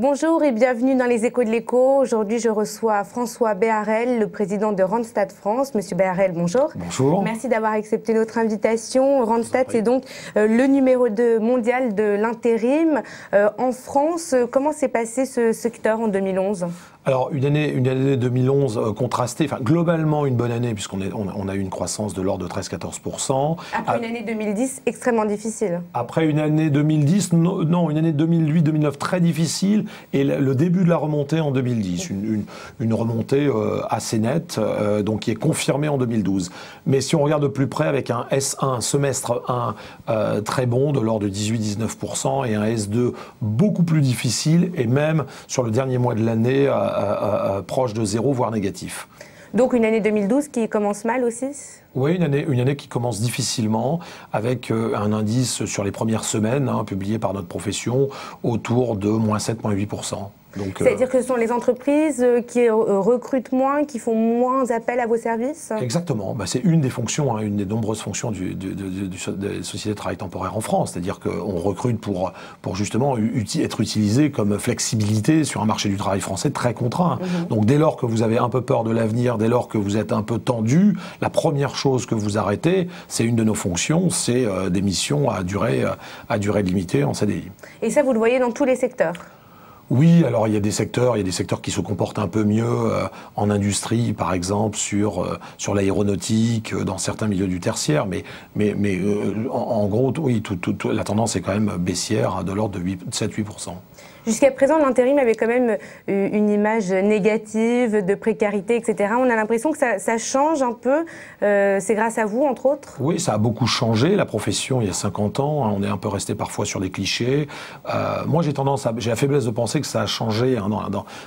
Bonjour et bienvenue dans les Échos de l'Écho. Aujourd'hui, je reçois François Béharel, le président de Randstad France. Monsieur Béharel, bonjour. Bonjour. Merci d'avoir accepté notre invitation. Randstad, c'est donc le numéro 2 mondial de l'intérim. En France, comment s'est passé ce secteur en 2011 ? Alors, une année 2011 contrastée, enfin globalement une bonne année puisqu'on a eu une croissance de l'ordre de 13-14%. Après une année 2010 extrêmement difficile. Après une année 2010, non, une année 2008-2009 très difficile et le début de la remontée en 2010. Une remontée assez nette, donc qui est confirmée en 2012. Mais si on regarde de plus près avec un S1, un semestre 1 très bon de l'ordre de 18-19% et un S2 beaucoup plus difficile et même sur le dernier mois de l'année proche de zéro, voire négatif. Donc une année 2012 qui commence mal aussi ? Oui, une année qui commence difficilement, avec un indice sur les premières semaines, publié par notre profession, autour de -7, -8%. C'est-à-dire que ce sont les entreprises qui recrutent moins, qui font moins appel à vos services ? Exactement. C'est une des fonctions, une des nombreuses fonctions des sociétés de travail temporaire en France. C'est-à-dire qu'on recrute pour justement être utilisé comme flexibilité sur un marché du travail français très contraint. Donc dès lors que vous avez un peu peur de l'avenir, dès lors que vous êtes un peu tendu, la première chose que vous arrêtez, c'est une de nos fonctions, c'est des missions à durée limitée en CDI. Et ça, vous le voyez dans tous les secteurs ? Oui, alors il y a des secteurs qui se comportent un peu mieux en industrie, par exemple, sur l'aéronautique, dans certains milieux du tertiaire, mais en gros, oui, la tendance est quand même baissière de l'ordre de 7-8%. Jusqu'à présent, l'intérim avait quand même une image négative de précarité, etc. On a l'impression que ça change un peu. C'est grâce à vous, entre autres ? Oui, ça a beaucoup changé. La profession, il y a 50 ans, on est un peu resté parfois sur des clichés. Moi, j'ai la faiblesse de penser que ça a changé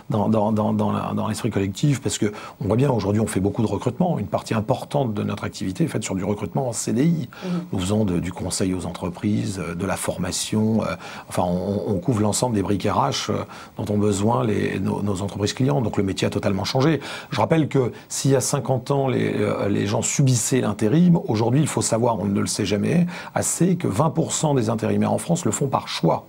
dans l'esprit collectif, parce que on voit bien, aujourd'hui, on fait beaucoup de recrutement. Une partie importante de notre activité est faite sur du recrutement en CDI. Nous faisons du conseil aux entreprises, de la formation. Enfin, on couvre l'ensemble des briques RH dont ont besoin nos entreprises clients. Donc le métier a totalement changé. Je rappelle que s'il y a 50 ans, les gens subissaient l'intérim, aujourd'hui, il faut savoir, on ne le sait jamais assez, que 20% des intérimaires en France le font par choix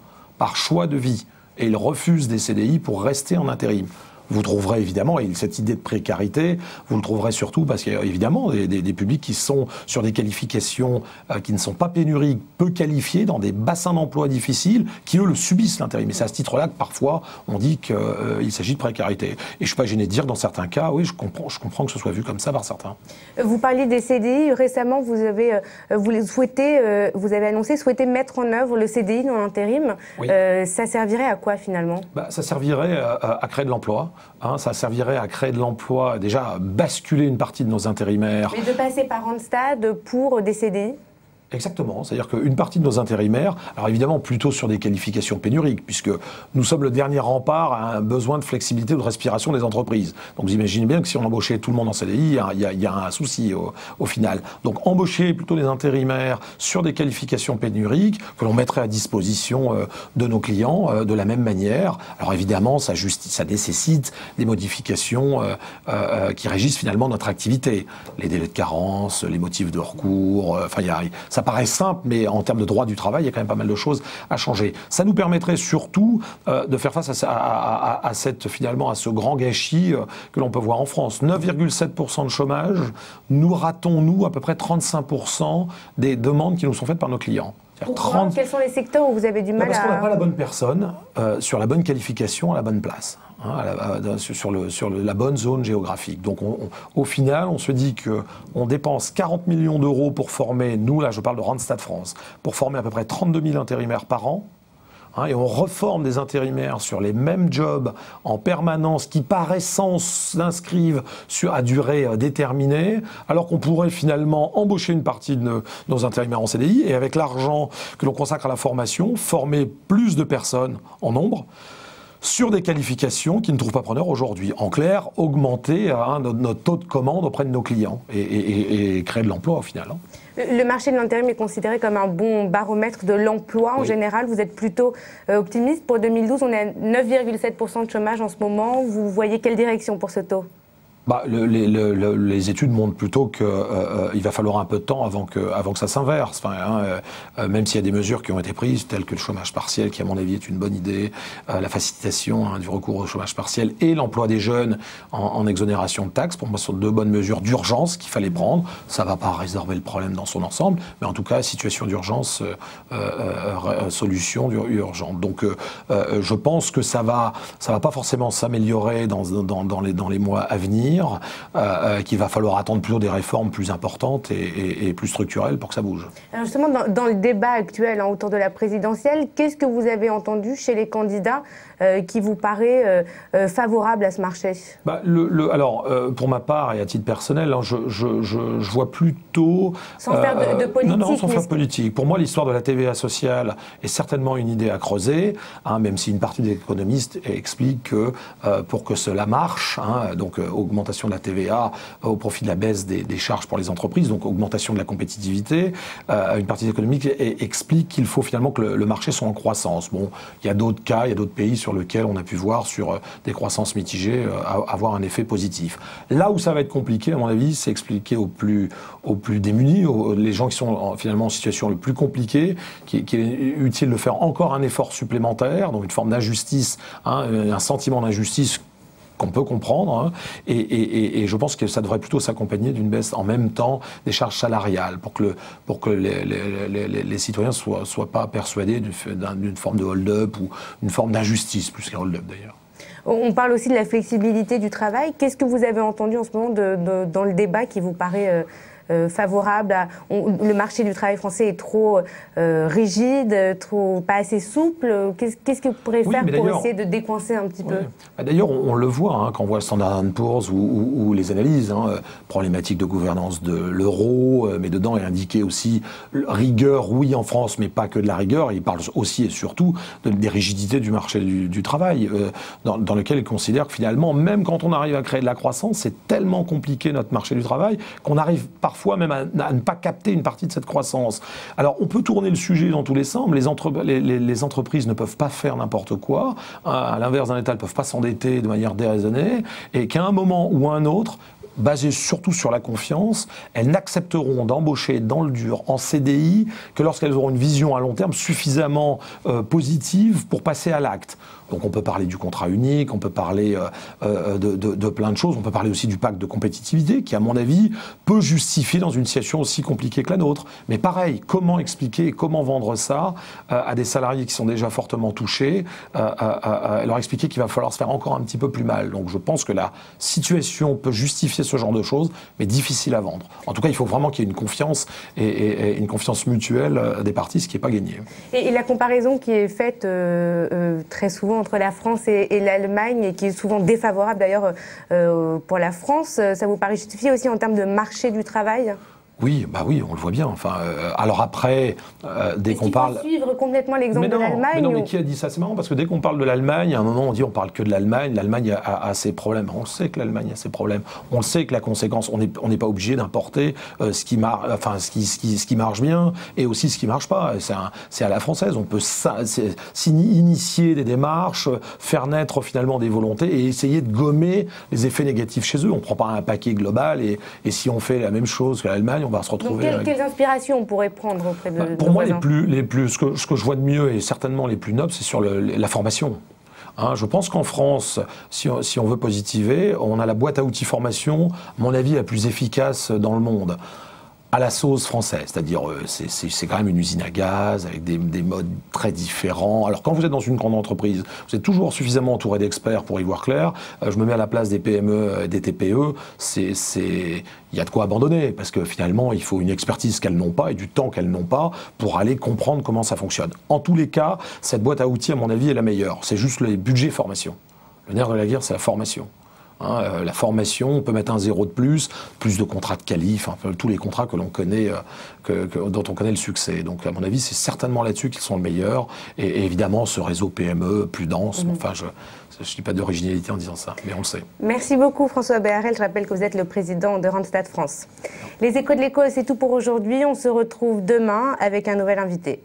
de vie. Et ils refusent des CDI pour rester en intérim. Vous trouverez évidemment, et cette idée de précarité, vous le trouverez surtout parce qu'il y a évidemment des publics qui sont sur des qualifications qui ne sont pas pénuriques, peu qualifiés, dans des bassins d'emploi difficiles, qui eux le subissent l'intérim. Et c'est à ce titre-là que parfois on dit qu'il s'agit de précarité. Et je ne suis pas gêné de dire, dans certains cas, oui, je comprends que ce soit vu comme ça par certains. Vous parliez des CDI. Récemment, vous avez annoncé souhaiter mettre en œuvre le CDI dans l'intérim. Oui. Ça servirait à quoi finalement ? Ça servirait à créer de l'emploi. Ça servirait à créer de l'emploi, déjà à basculer une partie de nos intérimaires. Mais de passer par Randstad pour des CDI ? Exactement, c'est-à-dire qu'une partie de nos intérimaires, alors évidemment plutôt sur des qualifications pénuriques, puisque nous sommes le dernier rempart à un besoin de flexibilité ou de respiration des entreprises. Donc vous imaginez bien que si on embauchait tout le monde en CDI, il y a un souci au final. Donc embaucher plutôt les intérimaires sur des qualifications pénuriques que l'on mettrait à disposition de nos clients de la même manière. Alors évidemment, ça nécessite des modifications qui régissent finalement notre activité. Les délais de carence, les motifs de recours, ça paraît simple, mais en termes de droit du travail, il y a quand même pas mal de choses à changer. Ça nous permettrait surtout de faire face à ce grand gâchis que l'on peut voir en France. 9,7% de chômage, nous ratons, à peu près 35% des demandes qui nous sont faites par nos clients. Quels sont les secteurs où vous avez du mal Parce qu'on n'a pas la bonne personne sur la bonne qualification à la bonne place, sur la bonne zone géographique. Donc au final, on se dit qu'on dépense 40 millions d'euros pour former, nous là je parle de Randstad France, pour former à peu près 32 000 intérimaires par an. Et on reforme des intérimaires sur les mêmes jobs en permanence qui, par essence, s'inscrivent à durée déterminée, alors qu'on pourrait finalement embaucher une partie de nos intérimaires en CDI et avec l'argent que l'on consacre à la formation, former plus de personnes en nombre sur des qualifications qui ne trouvent pas preneur aujourd'hui. En clair, augmenter notre taux de commande auprès de nos clients et créer de l'emploi au final. Le marché de l'intérim est considéré comme un bon baromètre de l'emploi en général. Vous êtes plutôt optimiste. Pour 2012, on est à 9,7% de chômage en ce moment. Vous voyez quelle direction pour ce taux ? Les études montrent plutôt qu'il va falloir un peu de temps avant que ça s'inverse. Même s'il y a des mesures qui ont été prises, telles que le chômage partiel, qui à mon avis est une bonne idée, la facilitation du recours au chômage partiel et l'emploi des jeunes en exonération de taxes, pour moi, ce sont deux bonnes mesures d'urgence qu'il fallait prendre. Ça ne va pas résorber le problème dans son ensemble, mais en tout cas, situation d'urgence, solution urgente. Donc, je pense que ça va pas forcément s'améliorer dans les mois à venir. Qu'il va falloir attendre plutôt des réformes plus importantes et plus structurelles pour que ça bouge. Alors justement, dans le débat actuel autour de la présidentielle, qu'est-ce que vous avez entendu chez les candidats qui vous paraît favorable à ce marché? Alors, pour ma part et à titre personnel, je vois plutôt... Sans faire de politique. Non, sans faire de politique. Pour moi, l'histoire de la TVA sociale est certainement une idée à creuser, même si une partie des économistes explique que pour que cela marche, donc augmentation de la TVA au profit de la baisse des charges pour les entreprises, donc augmentation de la compétitivité. Une partie économique explique qu'il faut finalement que le marché soit en croissance. Bon, il y a d'autres cas, il y a d'autres pays sur lesquels on a pu voir sur des croissances mitigées avoir un effet positif. Là où ça va être compliqué, à mon avis, c'est expliquer aux plus démunis, les gens qui sont finalement en situation le plus compliquée, qu'il est utile de faire encore un effort supplémentaire, donc une forme d'injustice, un sentiment d'injustice qu'on peut comprendre, et je pense que ça devrait plutôt s'accompagner d'une baisse en même temps des charges salariales pour que les citoyens ne soient pas persuadés d'une forme de hold-up ou une forme d'injustice, plus qu'un hold-up d'ailleurs. On parle aussi de la flexibilité du travail. Qu'est-ce que vous avez entendu en ce moment dans le débat qui vous paraît favorable le marché du travail français est trop rigide, pas assez souple. Qu'est-ce que vous pourrez faire pour essayer de décoincer un petit peu? D'ailleurs, on le voit quand on voit le Standard & Poor's ou les analyses, problématique de gouvernance de l'euro, mais dedans est indiqué aussi rigueur, oui en France, mais pas que de la rigueur. Il parle aussi et surtout des rigidités du marché du travail, dans lequel il considère que finalement, même quand on arrive à créer de la croissance, c'est tellement compliqué notre marché du travail qu'on arrive parfois même à ne pas capter une partie de cette croissance. Alors, on peut tourner le sujet dans tous les sens, mais les entreprises ne peuvent pas faire n'importe quoi. À l'inverse d'un État, elles ne peuvent pas s'endetter de manière déraisonnée, et qu'à un moment ou un autre, basées surtout sur la confiance, elles n'accepteront d'embaucher dans le dur, en CDI, que lorsqu'elles auront une vision à long terme suffisamment positive pour passer à l'acte. Donc on peut parler du contrat unique, on peut parler de plein de choses, on peut parler aussi du pacte de compétitivité qui, à mon avis, peut justifier dans une situation aussi compliquée que la nôtre. Mais pareil, comment expliquer et comment vendre ça à des salariés qui sont déjà fortement touchés, leur expliquer qu'il va falloir se faire encore un petit peu plus mal. Donc je pense que la situation peut justifier ce genre de choses, mais difficile à vendre. En tout cas, il faut vraiment qu'il y ait une confiance et une confiance mutuelle des parties, ce qui n'est pas gagné. Et la comparaison qui est faite très souvent entre la France et l'Allemagne, et qui est souvent défavorable d'ailleurs pour la France, ça vous paraît justifié aussi en termes de marché du travail ? Oui, on le voit bien. Alors après, dès qu'on parle... Est-ce qu'il faut suivre complètement l'exemple de l'Allemagne? Mais qui a dit ça? C'est marrant parce que dès qu'on parle de l'Allemagne, à un moment on dit on parle que de l'Allemagne. L'Allemagne a ses problèmes. On sait que l'Allemagne a ses problèmes. On le sait que la conséquence, on n'est pas obligé d'importer ce qui marche bien et aussi ce qui marche pas. C'est à la française. On peut initier des démarches, faire naître finalement des volontés et essayer de gommer les effets négatifs chez eux. On prend pas un paquet global et si on fait la même chose que l'Allemagne, on va se retrouver. Donc quelles inspirations on pourrait prendre auprès de Pour moi, ce que je vois de mieux et certainement les plus nobles, c'est sur la formation. Je pense qu'en France, si on veut positiver, on a la boîte à outils formation, à mon avis, la plus efficace dans le monde. À la sauce française, c'est-à-dire c'est quand même une usine à gaz avec des modes très différents. Alors quand vous êtes dans une grande entreprise, vous êtes toujours suffisamment entouré d'experts pour y voir clair. Je me mets à la place des PME et des TPE, il y a de quoi abandonner parce que finalement il faut une expertise qu'elles n'ont pas et du temps qu'elles n'ont pas pour aller comprendre comment ça fonctionne. En tous les cas, cette boîte à outils à mon avis est la meilleure. C'est juste les budgets formation. Le nerf de la guerre, c'est la formation. La formation, on peut mettre un 0 de plus de contrats de qualif, tous les contrats que l'on connaît, dont on connaît le succès. Donc, à mon avis, c'est certainement là-dessus qu'ils sont le meilleur. Et évidemment, ce réseau PME plus dense. Je ne dis pas d'originalité en disant ça, mais on le sait. Merci beaucoup, François Béharel. Je rappelle que vous êtes le président de Randstad France. Les Échos de l'Écho, c'est tout pour aujourd'hui. On se retrouve demain avec un nouvel invité.